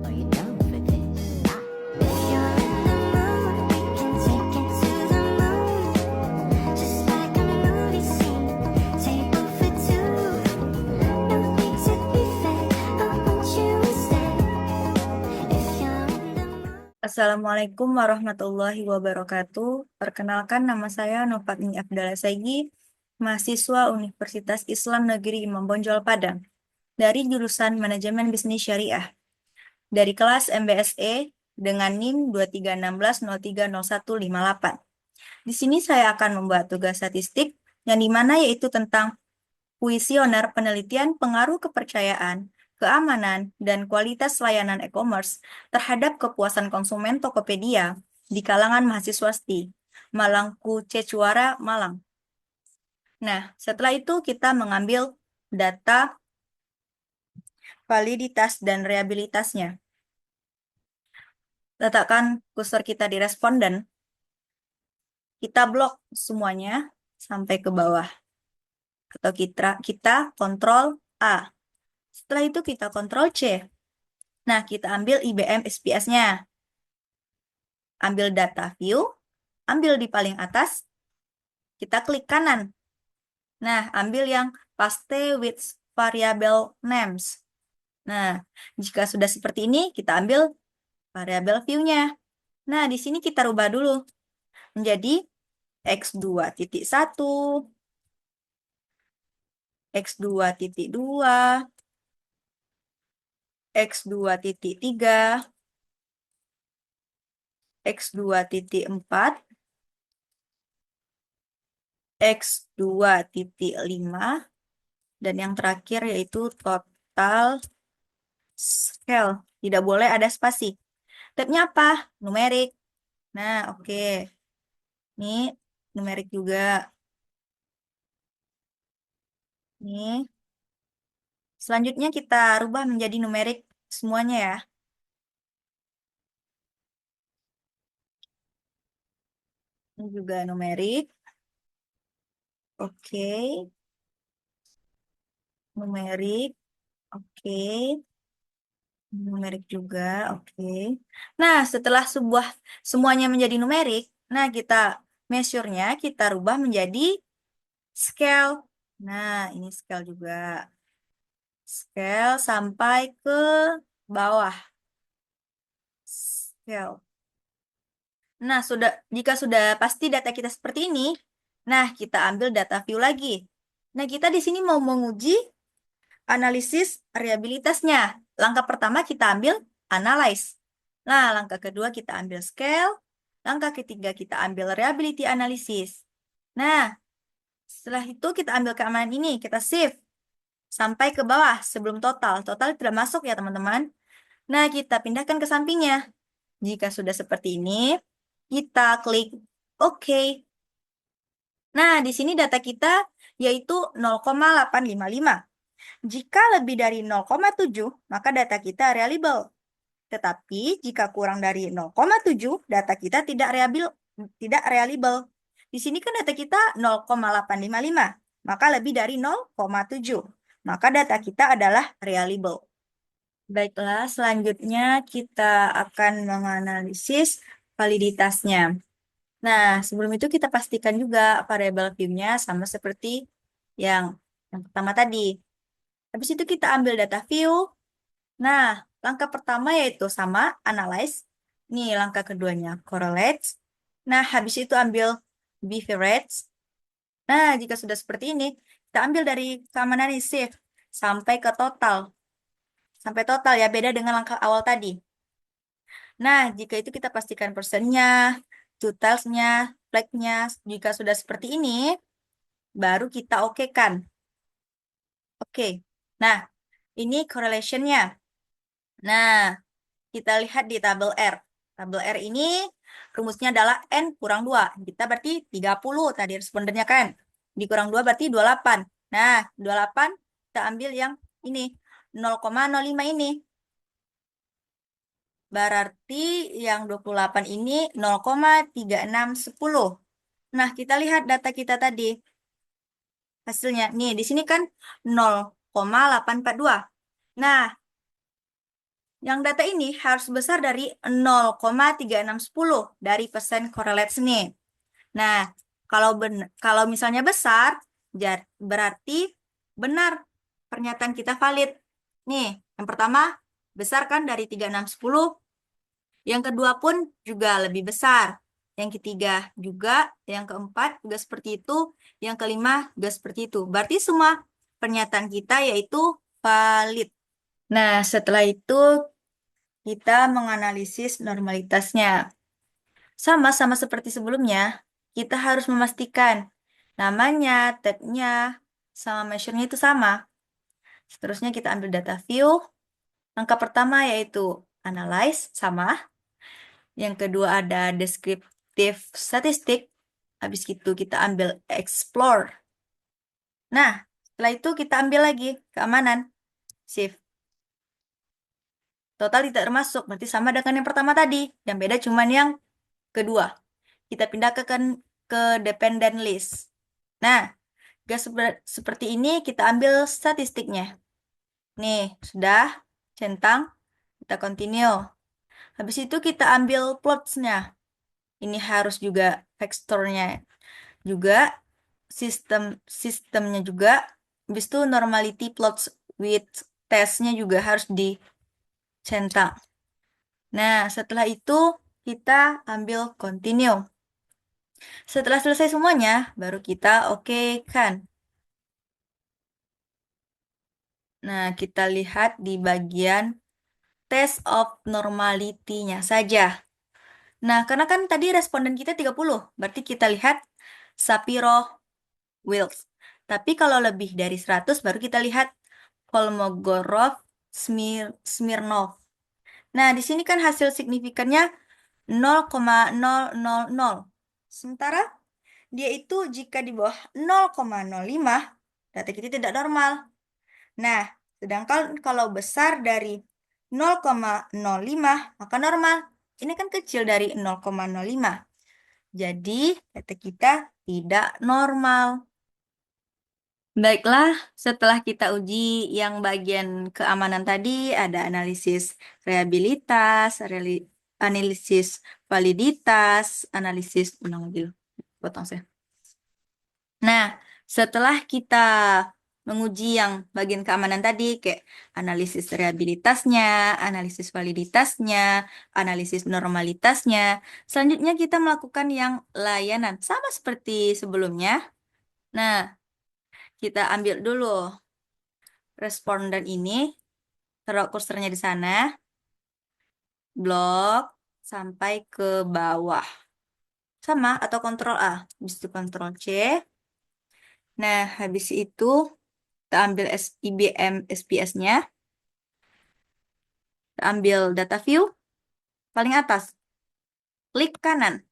Are you down for this? If you're in the mood, we can take it to the moon. Just like a movie scene, table for two. No need to be fake, I want you to stay. If you're in the mood. Assalamualaikum warahmatullahi wabarakatuh. Perkenalkan, nama saya Nofatni Abdallah Saigi, mahasiswa Universitas Islam Negeri Imam Bonjol Padang, dari jurusan Manajemen Bisnis Syariah, dari kelas MBSE dengan NIM 23160300158. Di sini saya akan membuat tugas statistik yang dimana yaitu tentang kuesioner penelitian pengaruh kepercayaan, keamanan, dan kualitas layanan e-commerce terhadap kepuasan konsumen Tokopedia di kalangan mahasiswa STI, Malangku Cecuara, Malang. Nah, setelah itu kita mengambil data validitas dan reabilitasnya. Letakkan kursor kita di responden, kita blok semuanya sampai ke bawah. Atau kita kontrol A. Setelah itu kita kontrol C. Nah, kita ambil IBM SPS-nya. Ambil data view, ambil di paling atas, kita klik kanan. Nah, ambil yang paste with variable names. Nah, jika sudah seperti ini, kita ambil variable view-nya. Nah, di sini kita rubah dulu menjadi x2.1, x2.2, x2.3, x2.4, x2.5, dan yang terakhir yaitu total scale. Tidak boleh ada spasi. Tabnya apa? Numerik. Nah, oke. Ini numerik juga. Ini. Selanjutnya kita rubah menjadi numerik semuanya ya. Ini juga numerik. Oke. Numerik. Oke. Numerik juga. Oke. Nah, setelah semuanya menjadi numerik, nah kita measure-nya kita rubah menjadi scale. Nah, ini scale juga. Scale sampai ke bawah. Scale. Nah, jika sudah pasti data kita seperti ini, nah kita ambil data view lagi. Nah, kita di sini mau menguji analisis reliabilitasnya. Langkah pertama kita ambil analyze. Nah, langkah kedua kita ambil scale. Langkah ketiga kita ambil reliability analysis. Nah, setelah itu kita ambil keamanan ini, kita save sampai ke bawah sebelum total. Total tidak masuk ya teman-teman. Nah, kita pindahkan ke sampingnya. Jika sudah seperti ini, kita klik OK. Nah, di sini data kita yaitu 0,855. Jika lebih dari 0,7, maka data kita reliable. Tetapi jika kurang dari 0,7, data kita tidak reliable. Di sini kan data kita 0,855, maka lebih dari 0,7. Maka data kita adalah reliable. Baiklah, selanjutnya kita akan menganalisis validitasnya. Nah, sebelum itu kita pastikan juga variabel view-nya sama seperti yang pertama tadi. Habis itu kita ambil data view. Nah, langkah pertama yaitu sama, analyze. Nih, langkah keduanya, correlates. Nah, habis itu ambil bivariates. Nah, jika sudah seperti ini, kita ambil dari keamanan save sampai ke total. Sampai total ya, beda dengan langkah awal tadi. Nah, jika itu kita pastikan persennya, totals-nya, flag-nya. Jika sudah seperti ini, baru kita okekan. Oke. Nah, ini correlation-nya. Nah, kita lihat di tabel R. Tabel R ini rumusnya adalah N kurang 2. Kita berarti 30 tadi respondennya kan. Dikurang 2 berarti 28. Nah, 28 kita ambil yang ini. 0,05 ini. Berarti yang 28 ini 0,3610. Nah, kita lihat data kita tadi. Hasilnya. Nih, di sini kan 0,842. Nah, Yang data ini harus besar dari 0,3610 dari persen correlate sini. Nah, kalau misalnya besar, berarti benar pernyataan kita valid. Nih, yang pertama besar kan dari 3610, yang kedua pun juga lebih besar. Yang ketiga juga, yang keempat juga seperti itu, yang kelima juga seperti itu. Berarti semua pernyataan kita yaitu valid. Nah, setelah itu kita menganalisis normalitasnya. Sama-sama seperti sebelumnya, kita harus memastikan namanya, tab-nya, sama measure-nya itu sama. Seterusnya kita ambil data view. Langkah pertama yaitu analyze, sama. Yang kedua ada descriptive statistik. Habis itu kita ambil explore. Nah, setelah itu kita ambil lagi keamanan, shift. Total tidak termasuk, berarti sama dengan yang pertama tadi. Yang beda cuman yang kedua. Kita pindah ke dependent list. Nah, seperti ini kita ambil statistiknya. Nih, sudah centang, kita continue. Habis itu kita ambil plots-nya. Ini harus juga vektornya juga, sistemnya juga. Habis itu normality plots with test-nya juga harus dicentang. Nah, setelah itu kita ambil continue. Setelah selesai semuanya, baru kita oke kan. Nah, kita lihat di bagian test of normality-nya saja. Nah, karena kan tadi responden kita 30, berarti kita lihat Sapiro, Wilks. Tapi kalau lebih dari 100, baru kita lihat Kolmogorov, Smirnov. Nah, di sini kan hasil signifikannya 0,000. Sementara dia itu jika di bawah 0,05, data kita tidak normal. Nah, sedangkan kalau besar dari 0,05, maka normal. Ini kan kecil dari 0,05. Jadi, data kita tidak normal. Baiklah, setelah kita uji yang bagian keamanan tadi, ada analisis reliabilitas, analisis validitas, analisis ulang lagi, potong saya. Nah, setelah kita menguji yang bagian keamanan tadi, kayak analisis reliabilitasnya, analisis validitasnya, analisis normalitasnya, selanjutnya kita melakukan yang layanan, sama seperti sebelumnya. Nah, kita ambil dulu responden ini, taruh kursornya di sana, blok sampai ke bawah. Sama atau Ctrl A, habis itu Ctrl C. Nah, habis itu kita ambil IBM SPS-nya, kita ambil data view, paling atas, klik kanan,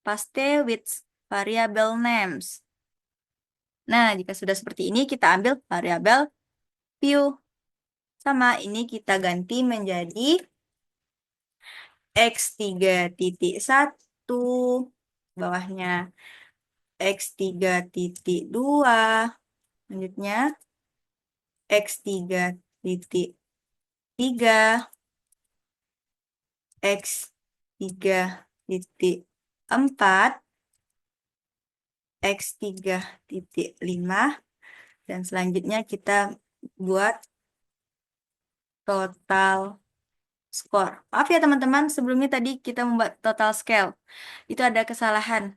paste with variable names. Nah, jika sudah seperti ini, kita ambil variabel view. Sama, ini kita ganti menjadi X3.1, bawahnya X3.2, selanjutnya X3.3, X3.4, X3.5, dan selanjutnya kita buat total score. Maaf ya teman-teman, sebelumnya tadi kita membuat total scale. Itu ada kesalahan.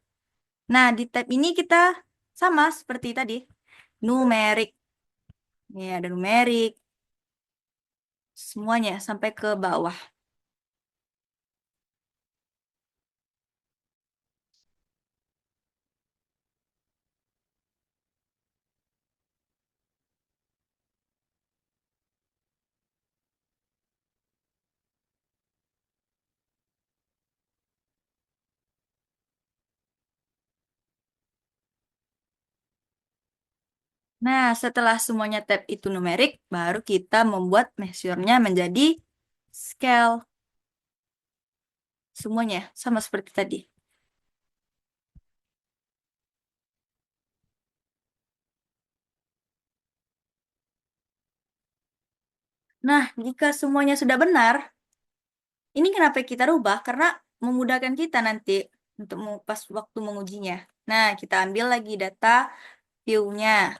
Nah, di tab ini kita sama seperti tadi. Numerik. Ini ada numerik. Semuanya sampai ke bawah. Nah, setelah semuanya tab itu numerik, baru kita membuat measure-nya menjadi scale. Semuanya sama seperti tadi. Nah, jika semuanya sudah benar, ini kenapa kita rubah? Karena memudahkan kita nanti untuk pas waktu mengujinya. Nah, kita ambil lagi data view-nya.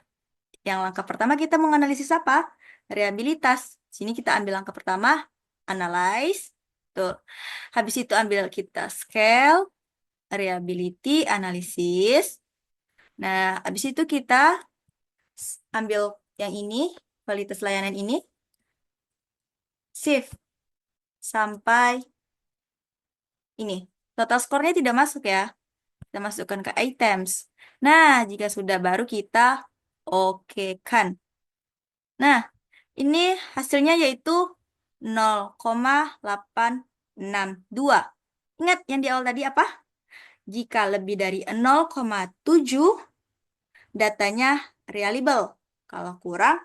Yang langkah pertama kita menganalisis apa? Reliabilitas. Sini kita ambil langkah pertama, analyze. Tuh. Habis itu ambil kita scale, reliability, analysis. Nah, habis itu kita ambil yang ini, kualitas layanan ini, shift sampai ini. Total skornya tidak masuk ya. Kita masukkan ke items. Nah, jika sudah baru kita okekan. Nah, ini hasilnya yaitu 0,862. Ingat yang di awal tadi apa? Jika lebih dari 0,7, datanya reliable. Kalau kurang,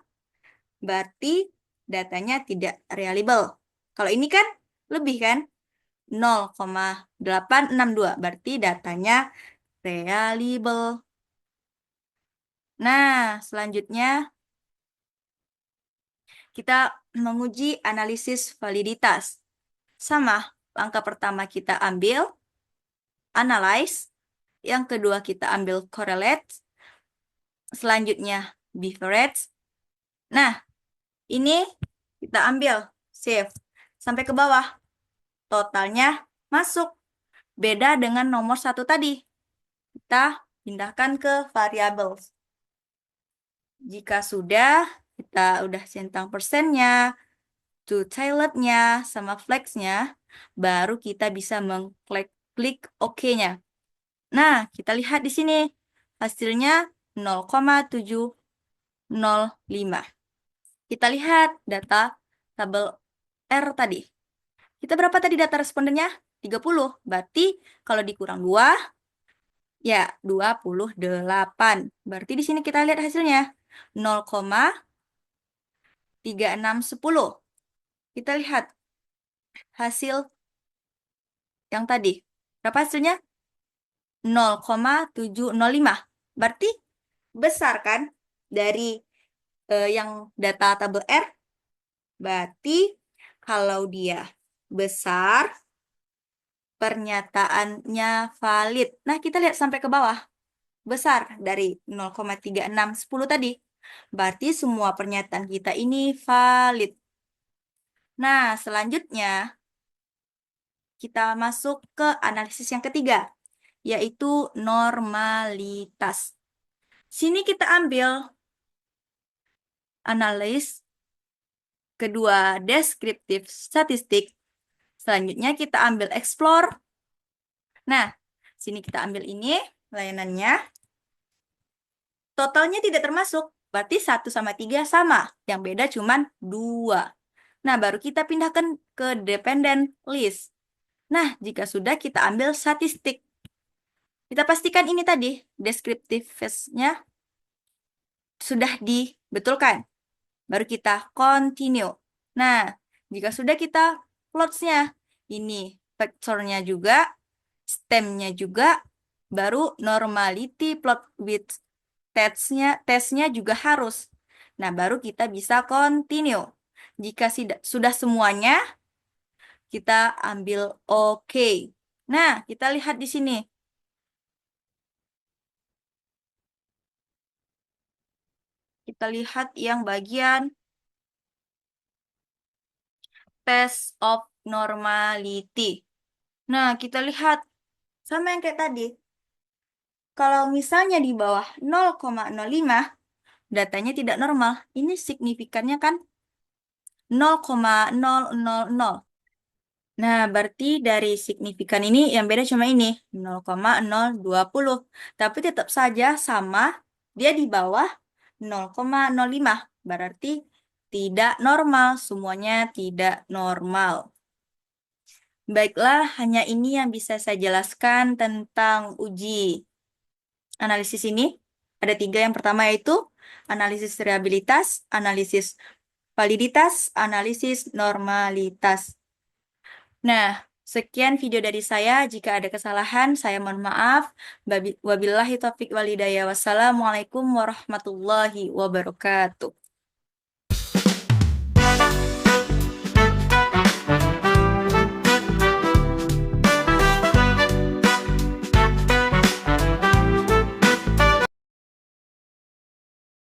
berarti datanya tidak reliable. Kalau ini kan lebih kan? 0,862, berarti datanya reliable. Nah, selanjutnya kita menguji analisis validitas. Sama, langkah pertama kita ambil analyze, yang kedua kita ambil correlate, selanjutnya beverage. Nah, ini kita ambil save sampai ke bawah. Totalnya masuk. Beda dengan nomor 1 tadi. Kita pindahkan ke variables. Jika sudah, kita udah centang persennya, to tailored-nya, sama flex-nya, baru kita bisa mengklik OK-nya. Nah, kita lihat di sini. Hasilnya 0,705. Kita lihat data tabel R tadi. Kita berapa tadi data respondennya? 30. Berarti kalau dikurang 2, ya 28. Berarti di sini kita lihat hasilnya. 0,3610. Kita lihat hasil yang tadi. Berapa hasilnya? 0,705. Berarti besar kan dari yang data tabel R? Berarti kalau dia besar, pernyataannya valid. Nah, kita lihat sampai ke bawah. Besar dari 0,3610 tadi. Berarti semua pernyataan kita ini valid. Nah, selanjutnya kita masuk ke analisis yang ketiga, yaitu normalitas. Sini kita ambil analis kedua deskriptif statistik. Selanjutnya kita ambil explore. Nah, sini kita ambil ini layanannya. Totalnya tidak termasuk, berarti 1 sama 3 sama. Yang beda cuma 2. Nah, baru kita pindahkan ke dependent list. Nah, jika sudah kita ambil statistik. Kita pastikan ini tadi, descriptive phase-nya sudah dibetulkan. Baru kita continue. Nah, jika sudah kita plots-nya, ini vektornya juga, stem-nya juga, baru normality plot with tesnya juga harus. Nah, baru kita bisa continue. Jika sudah semuanya, kita ambil OK. Nah, kita lihat di sini. Kita lihat yang bagian test of normality. Nah, kita lihat sama yang kayak tadi. Kalau misalnya di bawah 0,05, datanya tidak normal. Ini signifikannya kan 0,000. Nah, berarti dari signifikan ini yang beda cuma ini, 0,020. Tapi tetap saja sama, dia di bawah 0,05. Berarti tidak normal, semuanya tidak normal. Baiklah, hanya ini yang bisa saya jelaskan tentang uji analisis ini. Ada 3. Yang pertama yaitu analisis reliabilitas, analisis validitas, analisis normalitas. Nah, sekian video dari saya. Jika ada kesalahan, saya mohon maaf. Wabillahi taufiq walhidayah. Wassalamualaikum warahmatullahi wabarakatuh.